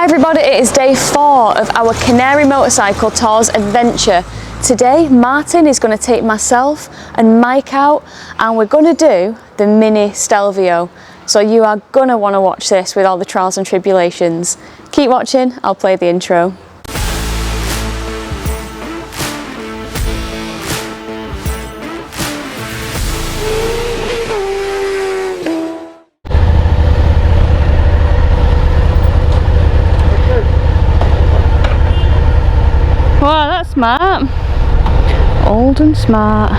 everybody, it is day 4 of our Canary Motorcycle Tours adventure. Today Martin is going to take myself and Mike out and we're going to do the mini Stelvio. So you are going to want to watch this with all the trials and tribulations. Keep watching, I'll play the intro. Wow, that's smart. Old and smart.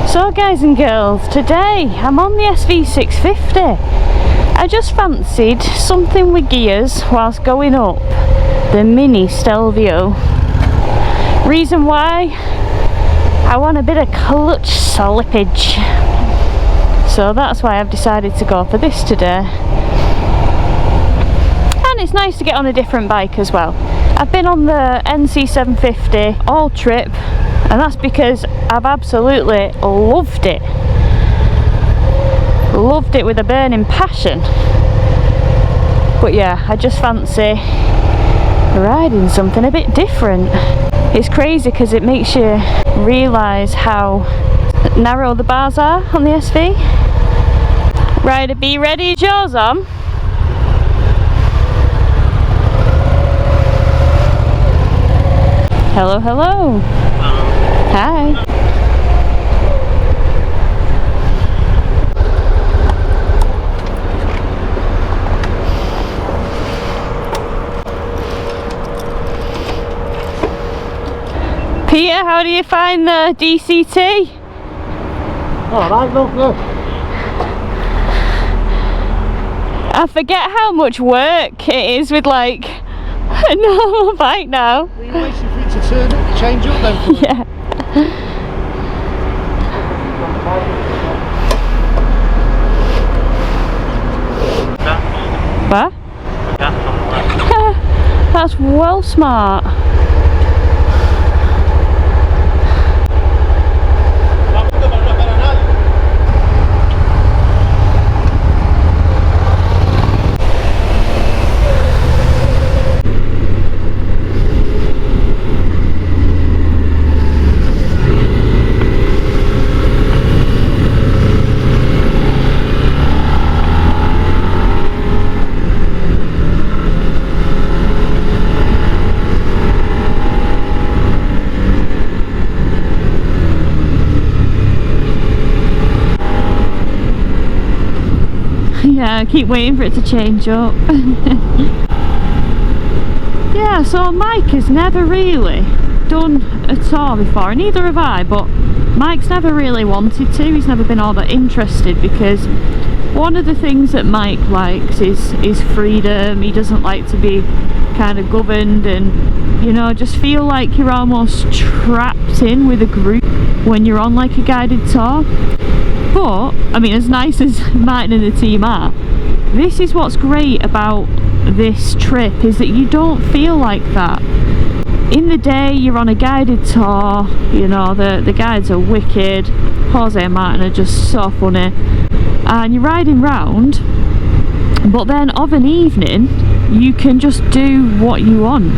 So guys and girls, today I'm on the SV650. I just fancied something with gears whilst going up the mini Stelvio. Reason why? I want a bit of clutch slippage. So that's why I've decided to go for this today. And it's nice to get on a different bike as well. I've been on the NC750 all trip, and that's because I've absolutely loved it. Loved it with a burning passion. But yeah, I just fancy riding something a bit different. It's crazy because it makes you realise how narrow the bars are on the SV. Rider, be ready, is yours on? Hello, hello. Hi. Peter, how do you find the DCT? Alright, lovely. I forget how much work it is with like a normal bike now. Were you waiting for it to turn up, change up then? For yeah. What? That's well smart. Yeah, I keep waiting for it to change up. Yeah, so Mike has never really done a tour before, and neither have I, but Mike's never really wanted to. He's never been all that interested because one of the things that Mike likes is freedom. He doesn't like to be kind of governed and, you know, just feel like you're almost trapped in with a group when you're on like a guided tour. But, I mean, as nice as Martin and the team are, this is what's great about this trip, is that you don't feel like that. In the day, you're on a guided tour, you know, the guides are wicked, Jose and Martin are just so funny, and you're riding round, but then of an evening, you can just do what you want.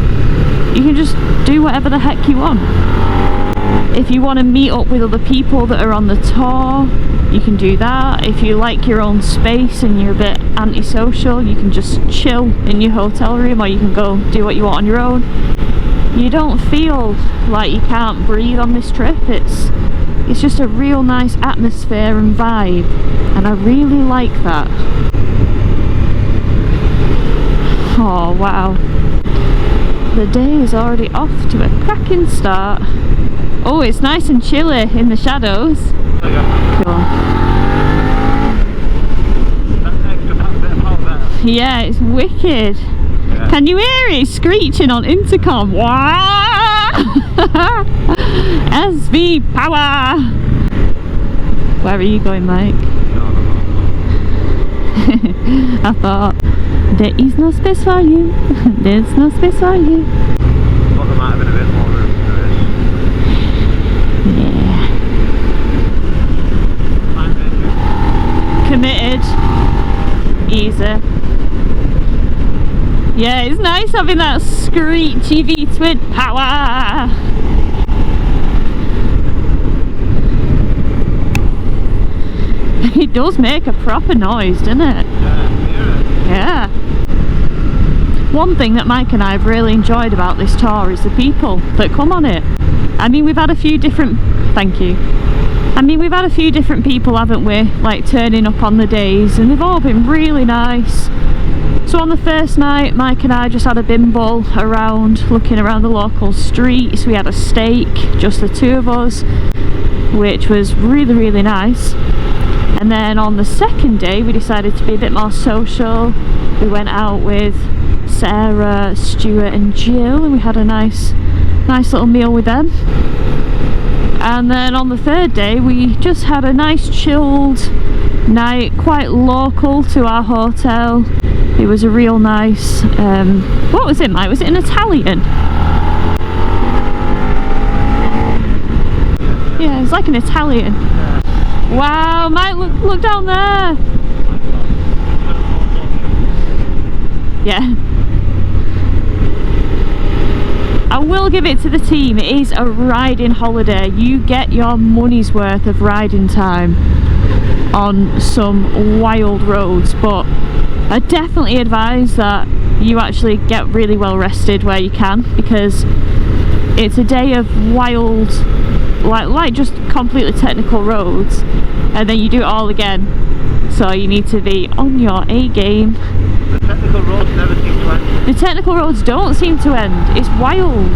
You can just do whatever the heck you want. If you want to meet up with other people that are on the tour, you can do that. If you like your own space and you're a bit antisocial, you can just chill in your hotel room, or you can go do what you want on your own. You don't feel like you can't breathe on this trip. It's just a real nice atmosphere and vibe, and I really like that. Oh wow, the day is already off to a cracking start. Oh, it's nice and chilly in the shadows. Cool. Yeah, it's wicked. Yeah. Can you hear it screeching on intercom? Wow! SV power! Where are you going, Mike? I thought, there is no space for you. There's no space for you. I thought there might have been a bit more room for this. Yeah. committed. Easy. Yeah, it's nice having that screechy V-twin power. It does make a proper noise, doesn't it? Yeah. One thing that Mike and I have really enjoyed about this tour is the people that come on it. I mean, we've had a few different... Thank you. I mean, we've had a few different people, haven't we? Like, turning up on the days, and they've all been really nice. So on the first night, Mike and I just had a bimble around, looking around the local streets. We had a steak, just the two of us, which was really, really nice. And then on the second day, we decided to be a bit more social. We went out with Sarah, Stuart and Jill, and we had a nice little meal with them. And then on the third day, we just had a nice chilled night, quite local to our hotel. It was a real nice, what was it, Mike? Was it an Italian? Yeah, it was like an Italian. Wow, Mike, look down there. Yeah. I will give it to the team. It is a riding holiday. You get your money's worth of riding time on some wild roads, but I definitely advise that you actually get really well rested where you can, because it's a day of wild, like just completely technical roads, and then you do it all again. So you need to be on your A game. The technical roads never seem to end. The technical roads don't seem to end. It's wild.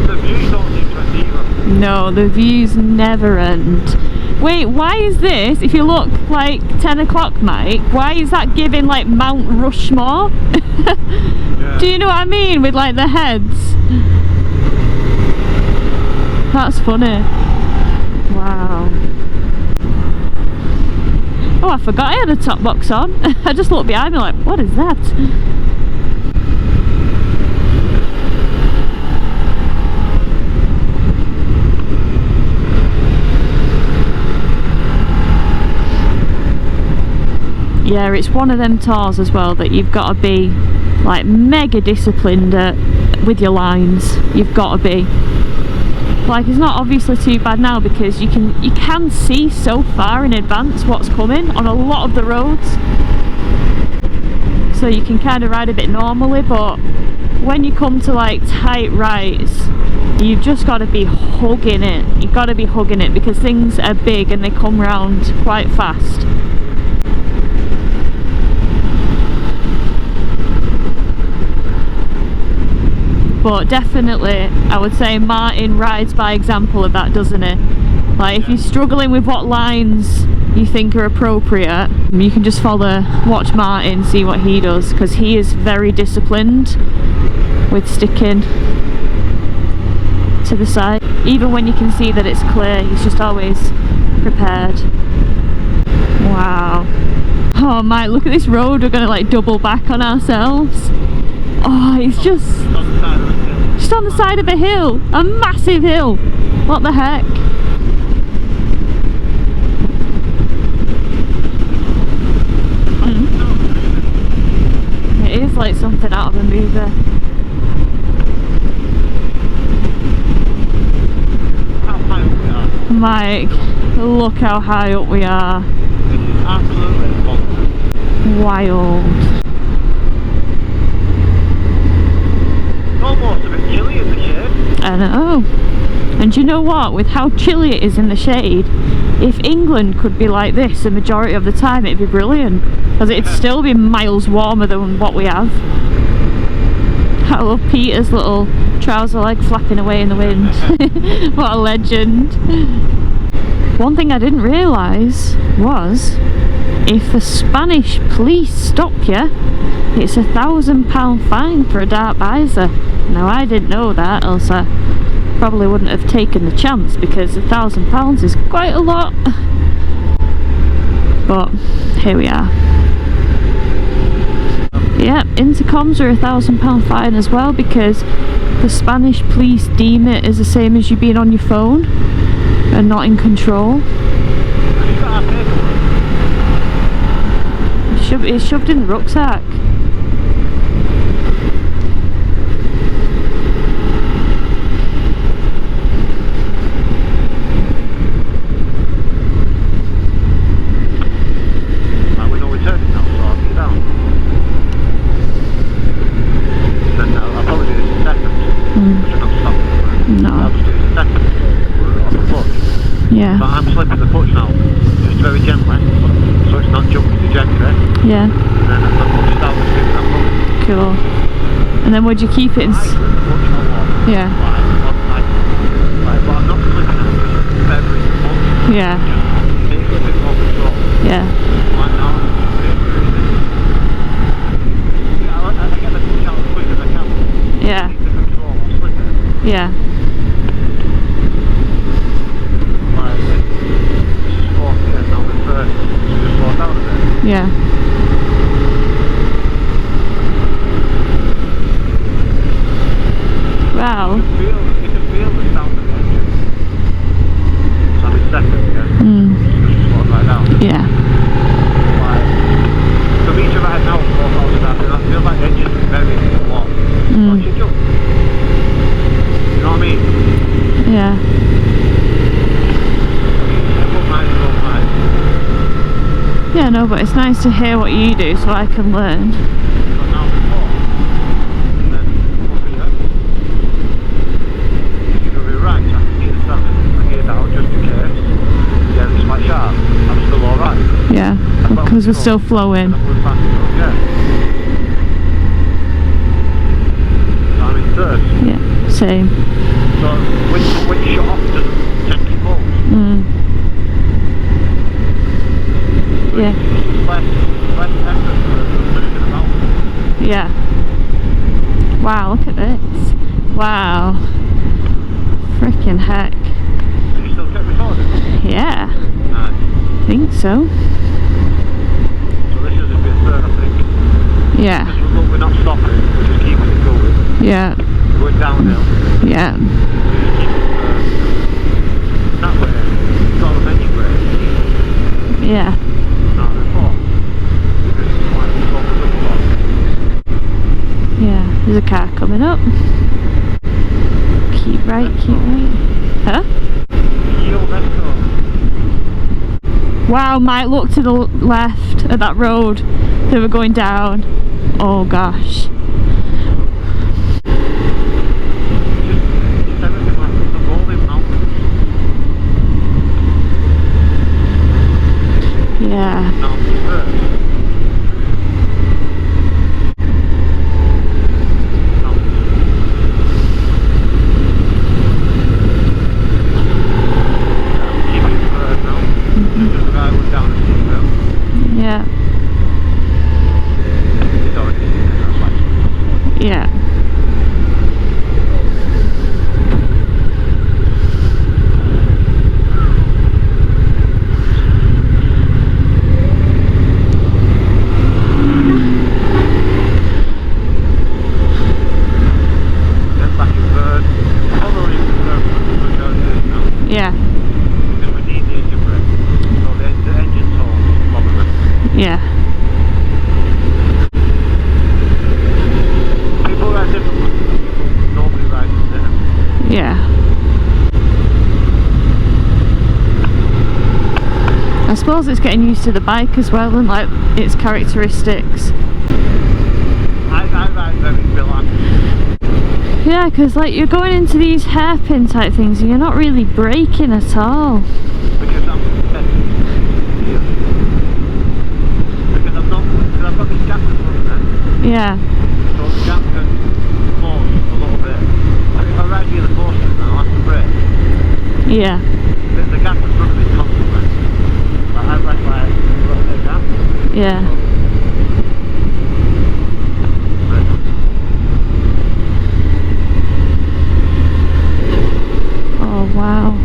The views don't seem to end either. No, the views never end. Wait, why is this, if you look like 10 o'clock, Mike, why is that giving like Mount Rushmore? Yeah. Do you know what I mean, with like the heads? That's funny. Wow. Oh, I forgot I had a top box on. I just looked behind me like, what is that? Yeah, it's one of them tours as well that you've got to be like mega disciplined with your lines. You've got to be. Like, it's not obviously too bad now because you can see so far in advance what's coming on a lot of the roads, so you can kind of ride a bit normally. But when you come to like tight rights, you've just got to be hugging it. You've got to be hugging it because things are big and they come round quite fast. But definitely, I would say Martin rides by example of that, doesn't he? Like, if you're struggling with what lines you think are appropriate, you can just watch Martin, see what he does, because he is very disciplined with sticking to the side. Even when you can see that it's clear, he's just always prepared. Wow. Oh, Mike, look at this road. We're going to like double back on ourselves. Oh, it's just on the side of a hill, a massive hill. What the heck? It is like something out of a movie. How high up we are. Mike, look how high up we are. This is absolutely bonkers. Wild. Almost a bit chilly in the shade. I know. And you know what? With how chilly it is in the shade, if England could be like this the majority of the time, it'd be brilliant. Because it'd still be miles warmer than what we have. I love Peter's little trouser leg flapping away in the wind. What a legend. One thing I didn't realise was, if the Spanish police stop you, it's £1,000 fine for a dark visor. Now, I didn't know that, else I probably wouldn't have taken the chance, because £1,000 is quite a lot. But here we are. Yeah, intercoms are £1,000 fine as well, because the Spanish police deem it as the same as you being on your phone and not in control. He's got our paperwork. It's shoved in the rucksack. Right, we know we're turning now, so I'll get down. Then I'll probably do this in seconds. Because we're not stopping. No. I'll just do this in seconds. We're on the clutch. Yeah. But I'm slipping the clutch now, just very gently, so it's not jumping to gently. Yeah. And then the clutch is out the speed I'm moving. Cool. And then would you keep it in? I grip the clutch a lot. Yeah. But I'm not slipping it, I'm just feathering the clutch. Yeah. Just takes a bit more control. Yeah. Like now, I get the clutch out as quick as I can. Yeah. Keep the control, I'll slip it. Yeah. Like, this is 40 and now the 30, so just slow down a bit. Yeah. Wow. You can feel the sound of the engine. So I'm in second, yeah? Just slow right down. Yeah. Like, for me to ride now, 4,000 I feel like the engine's very a lot. So I should jump. You know what I mean? Yeah. Yeah, no, but it's nice to hear what you do so I can learn. Yeah, because we're still flowing. I'm in third. Yeah, same. So when you shut off, doesn't gently close. Yeah. Less effort for moving about. Yeah. Wow, look at this. Wow. Freaking heck. Do you still keep recording? Yeah. Nice. I think so. So this is a bit third, I think. Yeah. Because we're not stopping, we're just keeping it going. Yeah. Going downhill. Yeah. We just keep it that way. It's got a menu brake. Yeah. No, before. Because it's quite a Yeah. There's a car coming up. Keep right, keep right. Huh? Yo, let's go. Wow, Mike, look to the left at that road that we're going down. Oh gosh. It's everything like the rolling mountains. Yeah. Now it's first. Yeah. Yeah. Then back in third. Following the third, Yeah. because we need the engine brake. So the engine's all bothering. Yeah. People ride differently. People normally ride the same. Yeah. I suppose it's getting used to the bike as well and like its characteristics. I ride very relaxed. Yeah, because like you're going into these hairpin type things and you're not really braking at all. Because I'm because I'm not, because I've got this gap in front of me. Yeah. So the gap can close a little bit. Like if I ride near the post then I'll have to brake. Yeah. The gap in front of me is constantly. Like I've left like a little bit of gap. Yeah. Oh wow.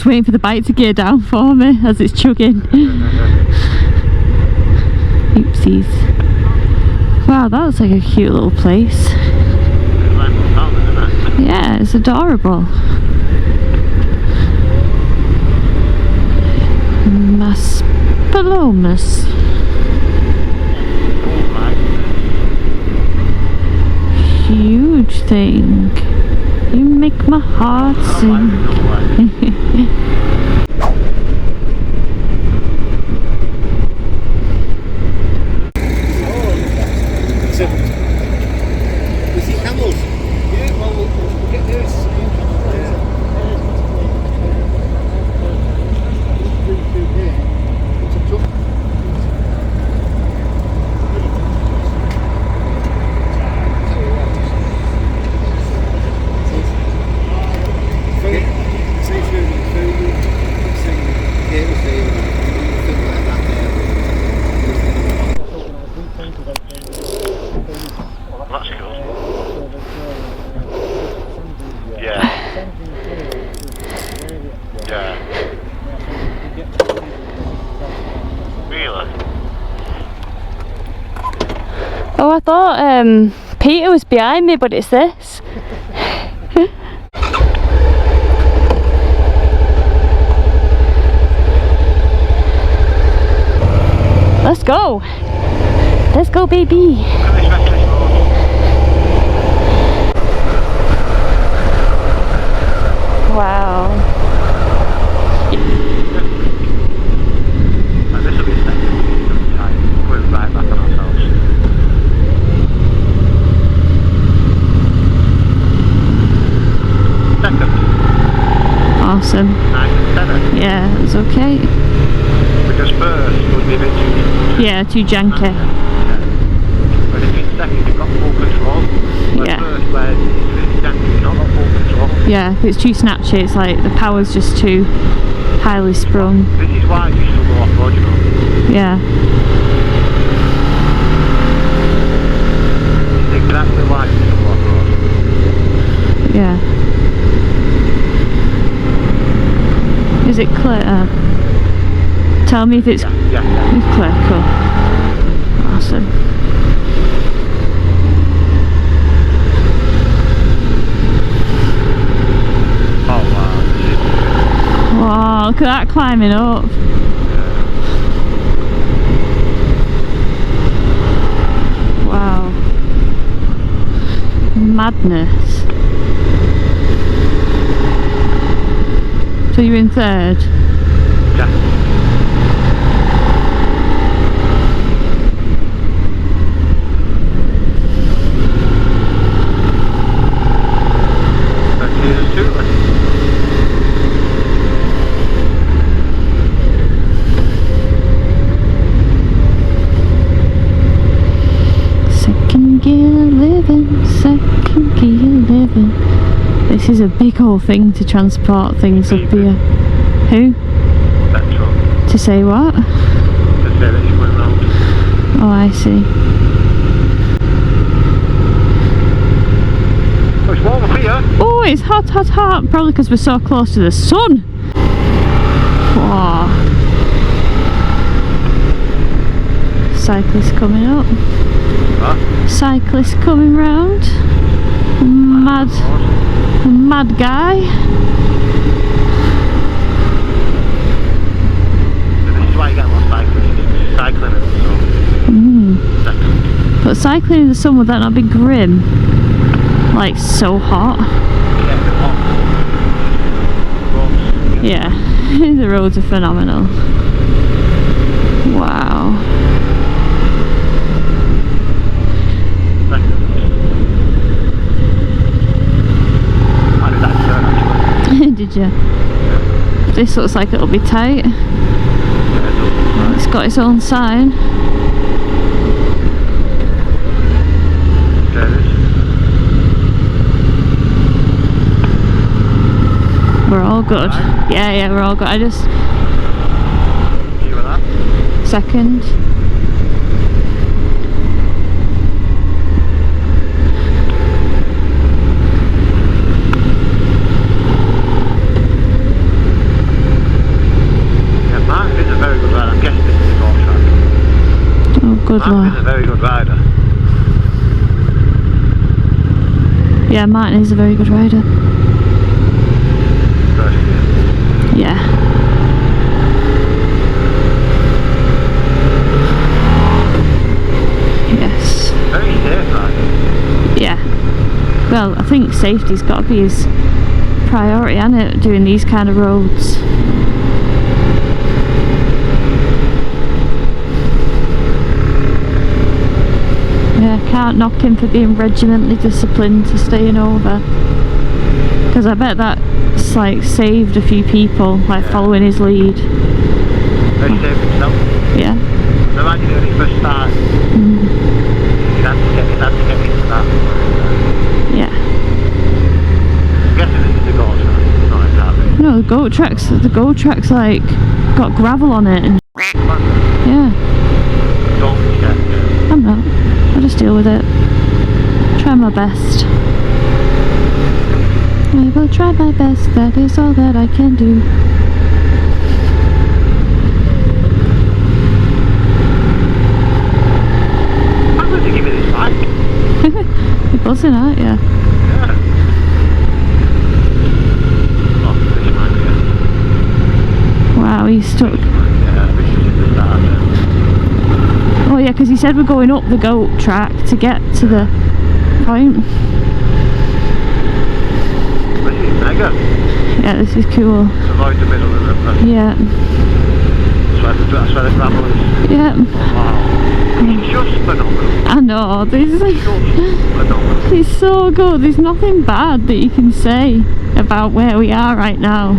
just waiting for the bike to gear down for me as it's chugging. Oopsies. Wow, that looks like a cute little place. Yeah, it's adorable. Maspalomas. Huge thing. You make my heart sing. We see camels. Yeah, well, we'll get this. Oh, I thought Peter was behind me, but it's this. Let's go. Let's go, baby. Wow. This will be a second time. We're right back on ourselves. Second. Awesome. Nice and steady. Yeah, it's okay. Because first would be a bit too... Yeah, too janky. Yeah. But if it's second, you've got full control. Whereas Yeah. first, where it's janky, you've not got full control. Yeah, if it's too snatchy, it's like the power's just too highly sprung. This is why you still go off-road, you know. Yeah. It's exactly why you still go off-road. Yeah. Is it clear? Tell me if it's Yeah. it's clear. Cool. Awesome. Oh wow. Wow, look at that climbing up. Wow. Madness. So you're in third? Yeah. Second gear living, second gear living. This is a big old thing to transport things up here. Who? Petrol. To say what? To say that you went round. Oh, I see. Oh, it's warm up here. Oh, it's hot, hot, hot. Probably because we're so close to the sun. Wow. Cyclist coming up. Huh? Cyclist coming round. Mad guy. This is why you get a lot of cyclists. Cycling in the sun. Second. But cycling in the sun, would that not be grim? Like so hot? Yeah, Yeah, the roads are phenomenal. Wow. I did that turn actually. Did you? This looks like it'll be tight. Yeah, It's got its own sign. We're all good. Yeah, we're all good. I just... You were that? Second. good Martin lord. is a very good rider. Yeah, Martin is a very good rider. First year. Yeah. Yes. Very safe rider. Yeah. Well, I think safety's got to be his priority, isn't it, doing these kind of roads? Yeah, can't knock him for being regimentally disciplined to staying over. Because I bet that's like saved a few people, like following his lead. Very safe himself. Yeah. Imagine when he first started. He'd had to get into that. Yeah. I'm guessing this is the goal track, not a car race. No, the goat track's like got gravel on it and yeah. Don't check. I'm not. I'll just deal with it. Try my best. I will try my best, that is all that I can do. I'm going to give you this bike. You're buzzing, aren't you? Yeah. Oh, this might be it. Wow, he's stuck. Yeah, this is the start. Oh yeah, because he said we're going up the goat track to get to the point. This is mega. Yeah, this is cool. Avoid the middle of the river. Yeah. That's where the gravel is. Yeah. Oh, wow. It's just phenomenal. I know, this is Just phenomenal. it's so good. There's nothing bad that you can say about where we are right now.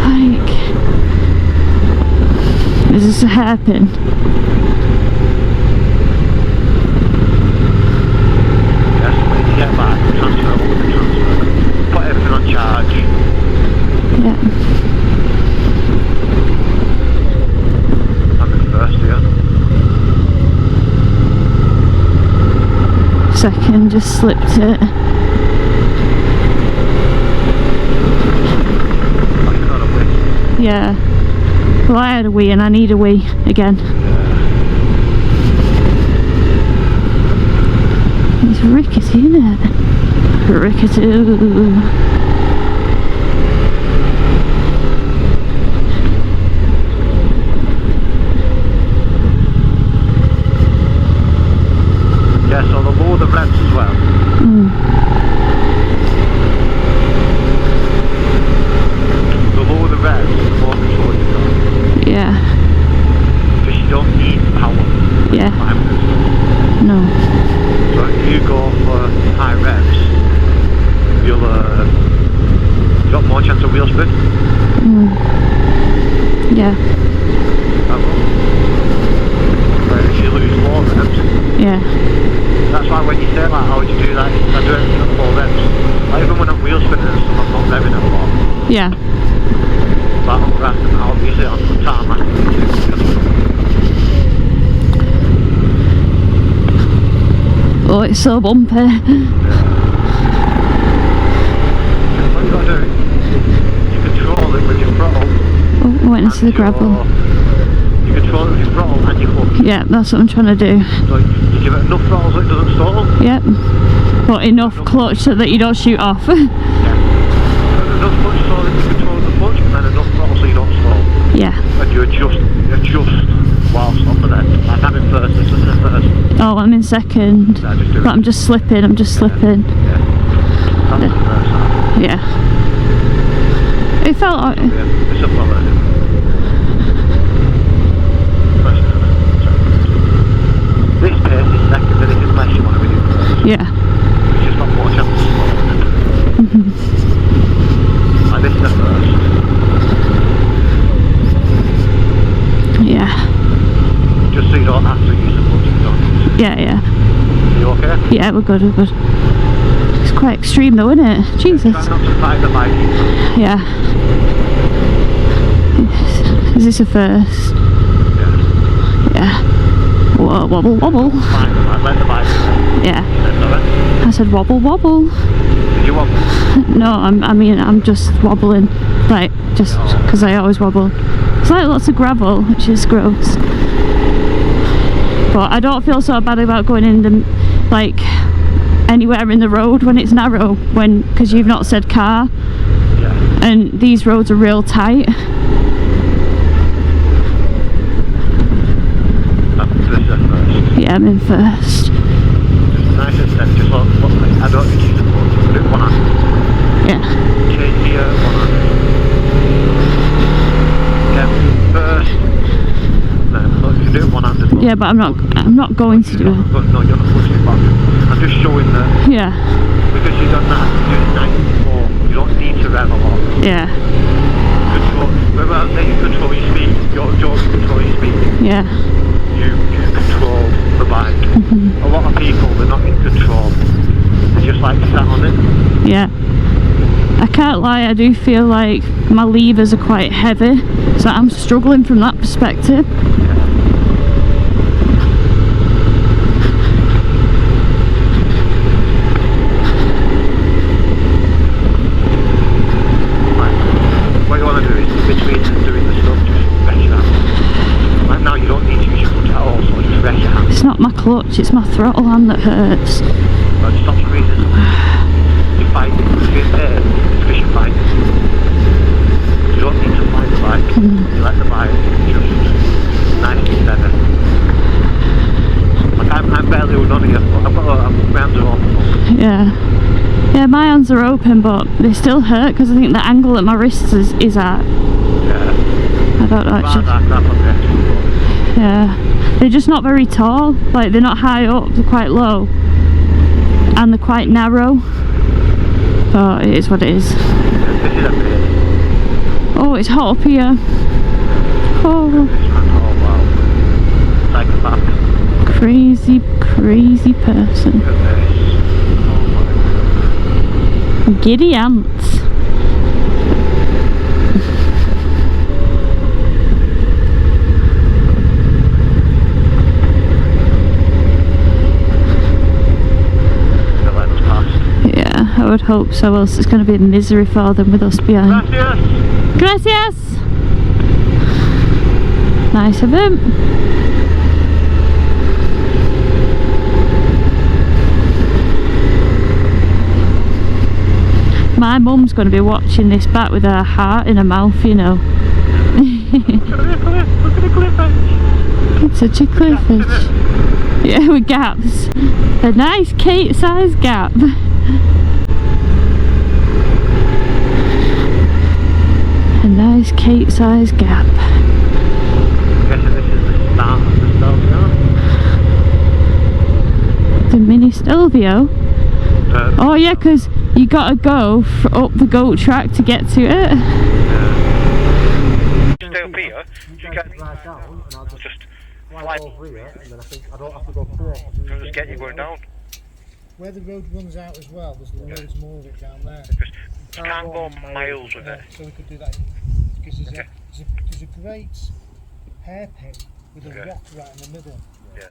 Like, is this a hairpin? Yes, when you get back, transfer. Put everything on charge. Yeah. I'm in first here. Second, just slipped it. I got a win. Yeah. Well, I had a wee and I need a wee again. It's rickety, isn't it? Rickety. Yeah, so the lower the revs as well. The lower the revs, the more control you've got. Yeah. Because you don't need power. Yeah. Climbing. No. So if you go for high revs, you'll you've got more chance of wheel spin. Yeah. Whereas if you lose low revs, Yeah. that's why when you say like, how would you do that? I do everything at low revs. Like even when I'm wheel spinning and stuff, I'm not revving at low. Yeah. But I'm grasping out, obviously on the tarmac. Oh, it's so bumpy. What you got to do, you control it with your throttle. Oh, I went into the gravel. You control it with your throttle and your hook. Yeah, that's what I'm trying to do. So you give it enough throttle so it doesn't stall. Yep. But enough clutch so that you don't shoot off. Yeah. Enough clutch so that you control the clutch and then enough throttle so you don't stall. Yeah. And you adjust whilst on the end. Like I'm in first, this is in first. Oh, I'm in second. No, just do But it. I'm just slipping, Yeah. That was the first time. Yeah. It felt like... Yeah, it's a follow. This pace is second, but it is less you want to be doing first. Yeah. It's just got more chance of slowing. Like this is the first. Yeah. Just so you don't have to use the clutch if you don't need to. Yeah, yeah. Are you okay? Yeah, we're good, we're good. It's quite extreme though, isn't it? Jesus. Try not to fight the bike. Yeah. Is this a first? Yeah. Yeah. Whoa, wobble, wobble. Fight the bike, let the bike go. Yeah. Sorry? I said wobble, wobble. Did you wobble? No, I'm just wobbling. Like, just because I always wobble. It's like lots of gravel, which is gross. But I don't feel so bad about going in the, like, anywhere in the road when it's narrow, because you've not said car. Yeah. And these roads are real tight. First. Yeah, I'm in first. Just nice and steady, just look, I don't think you can put it one hand. Yeah. Change here, one hand. Again, first. No, look, you can do it one hand as well. Yeah, but I'm not going to do it. No, you're not pushing it back. I'm just showing that. Yeah. Because you've done that, you're doing it nice and slow. You don't need to rev a lot. Yeah. Control, remember I was saying you control your speed, you're control your speed. Yeah. You control the bike. A lot of people, they're not in control. They just like sat on it. Yeah. I can't lie, I do feel like my levers are quite heavy, so I'm struggling from that perspective. What you want to do is, between doing the stuff, just rest your hands. Right now you don't need to use your foot at all, so just rest your hands. It's not my clutch, it's my throttle hand that hurts. But stop the reason. You're fighting. If you're there, it's because you're fighting. You don't need to fight the bike. You let the bike just nice and steady. Like I'm barely holding on here, but my hands are open. Yeah. Yeah, my hands are open, but they still hurt because I think the angle that my wrist is at. Yeah. I don't know actually. Yeah. They're just not very tall. Like, they're not high up, they're quite low. And they're quite narrow. But it is what it is. Oh, it's hot up here. Oh. Crazy, crazy person. Giddy ants. Yeah, I would hope so, else it's going to be a misery for them with us behind. Gracias! Gracias! Nice of him. My mum's going to be watching this back with her heart in her mouth, you know. Look at the cliff edge. It's such a cliff edge. Yeah, with gaps. A nice Kate-sized gap. A nice Kate-sized gap. I'm guessing this is the start of the Stelvio. The mini Stelvio? Oh yeah, because you gotta go up the goat track to get to it. Stay up here, you can drive down and I'll just fly over here and then I think I don't have to go through it. I'll just get you going down. Where the road runs out as well, there's loads more of it down there. Because you can't go miles with it. So we could do that because there's a great hairpin with a rock right in the middle. Yeah.